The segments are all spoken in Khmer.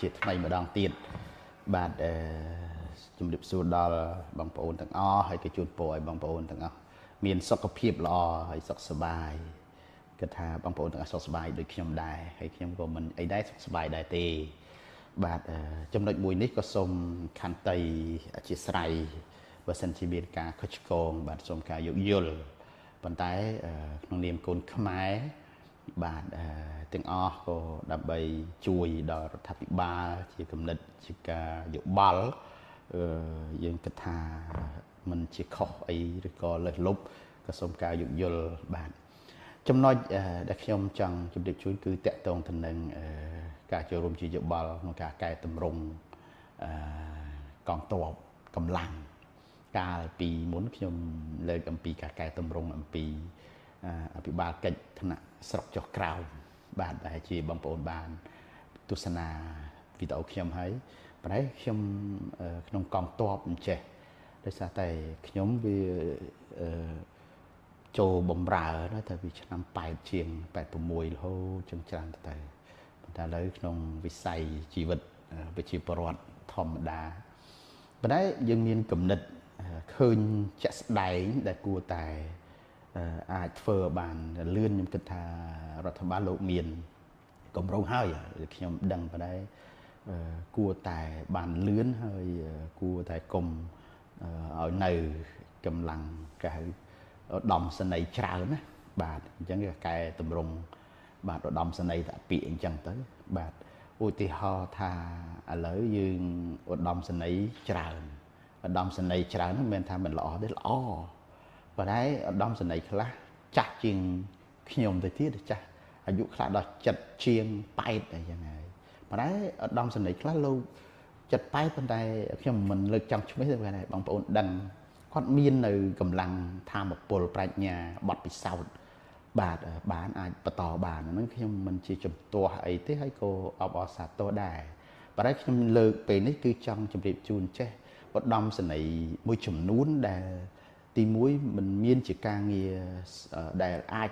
ជាថ្មីម្ដងទៀតបាទជំរាបសួរដល់បងប្អូនទាំងអស់ហើយក៏ជូនពរឲ្យបងប្អូនទាំងអស់មានសុខភាពល្អហើយសុខសប្បាយគិតថាបងប្អូនទាំងអស់សុខសប្បាយដូចខ្ញុំដែរហើយខ្ញុំក៏មិនអីដែរសុខសប្បាយដែរទេបាទចំណុចមួយនេះក៏សូមខន្តីអធិស្ឋានបើសិនជាមានការខុសឆ្គងបាទសូមការយោគយល់ប៉ុន្តែក្នុងនាមកូនខ្មែរបាទទាំងអស់ក៏ដើម្បីជួយដល់រដ្ឋាភិបាលជាគំនិតជាការយោបល់យើងគិតថាมันជាខុសអីឬក៏លើសលប់ក៏សូមការយោគយល់បាទចំណុចដែលខ្ញុំចង់ជម្រាបជូនគឺតកតងទៅនឹងការចូលរួមជាយោបល់ក្នុងការកែតម្រង់កងទ័ពកម្លាំងកាលពីមុនខ្ញុំលើកអំពីការកែតម្រង់អំពីអភិបាលកិច្ចថ្នាក់ស្រុកចុះក្រោមបាទដែលជាបងប្អូនបានទស្សនាវីដេអូខ្ញុំហើយប៉ុន្តែខ្ញុំក្នុងកងទ័ពអញ្ចេះដោយសារតែខ្ញុំវាចូលបំរើណាតែពីឆ្នាំ8ជាង86រហូតចឹងច្រើនទៅប៉ុន្តែឥឡូវក្នុងវិស័យជីវិតប្រជាពលរដ្ឋធម្មតាប៉ុន្តែយើងមានគំនិតឃើញជាក់ស្ដែងដែលគួរតែអាចធ្វើបានលឿនខ្ញុំគិតថារដ្ឋបាលលោកមានគម្រោងហើយខ្ញុំដឹងប៉ុន្តែគួរតែបានលឿនហើយគួរតែគុំឲ្យនៅកម្លាំងគេហៅឧត្តមសេនីយ៍ច្រើនណាបាទអញ្ចឹងគេកែតម្រង់បាទឧត្តមសេនីយ៍តាពាក្យអញ្ចឹងទៅបាទឧទាហរណ៍ថាឥឡូវយើងឧត្តមសេនីយ៍ច្រើនឧត្តមសេនីយ៍ច្រើនមិនមែនថាមិនល្អទេល្អប៉ុន្តែឧត្តមសេនីយ៍ខ្លះចាស់ជាងខ្ញុំទៅទៀតចាស់អាយុខ្លះដល់70ជាង80អីចឹងហើយប៉ុន្តែឧត្តមសេនីយ៍ខ្លះលោក70 80ប៉ុន្តែខ្ញុំមិនលើកចង់ឈ្មោះទេប៉ុន្តែបងប្អូនដឹងគាត់មាននៅកម្លាំងធម៌ពលប្រាជ្ញាបទពិសោធន៍បាទបានអាចបន្តបានហ្នឹងខ្ញុំមិនជាជំទាស់អីទេហើយក៏អបអរសាទរដែរប៉ុន្តែខ្ញុំលើកពេលនេះគឺចង់ជម្រាបជូនចេះឧត្តមសេនីយ៍មួយចំនួនដែលទី1មិនមានជាការងារដែលអាច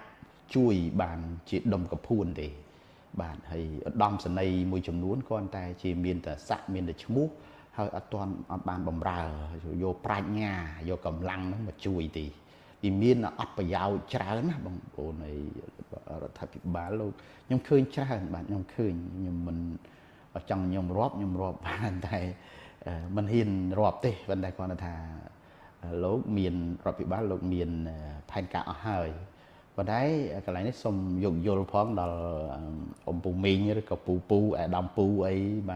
ជួយបានជាដុំកពួនទេបាទហើយឧត្តមសេនីយ៍មួយចំនួនគ្រាន់តែជាមានតែស័ក្តិមានតែឈ្មោះហើយអត់បានបំរើយកប្រាជ្ញាយកកម្លាំងហ្នឹងមកជួយទេវាមានអត្ថប្រយោជន៍ច្រើនណាបងប្អូននៃរដ្ឋាភិបាលលោកខ្ញុំឃើញច្រើនបាទខ្ញុំឃើញខ្ញុំមិនចង់ខ្ញុំរាប់បានតែមិនហ៊ានរាប់ទេប៉ុន្តែគាត់ថាលោកមានរដ្ឋាភិបាលលោកមានផែនការអស់ហើយប៉ុន្តែកន្លែងនេះសូមយោគយល់ផងដល់អ៊ំពូមីងឬក៏ពូអាដាមពូអីបាទ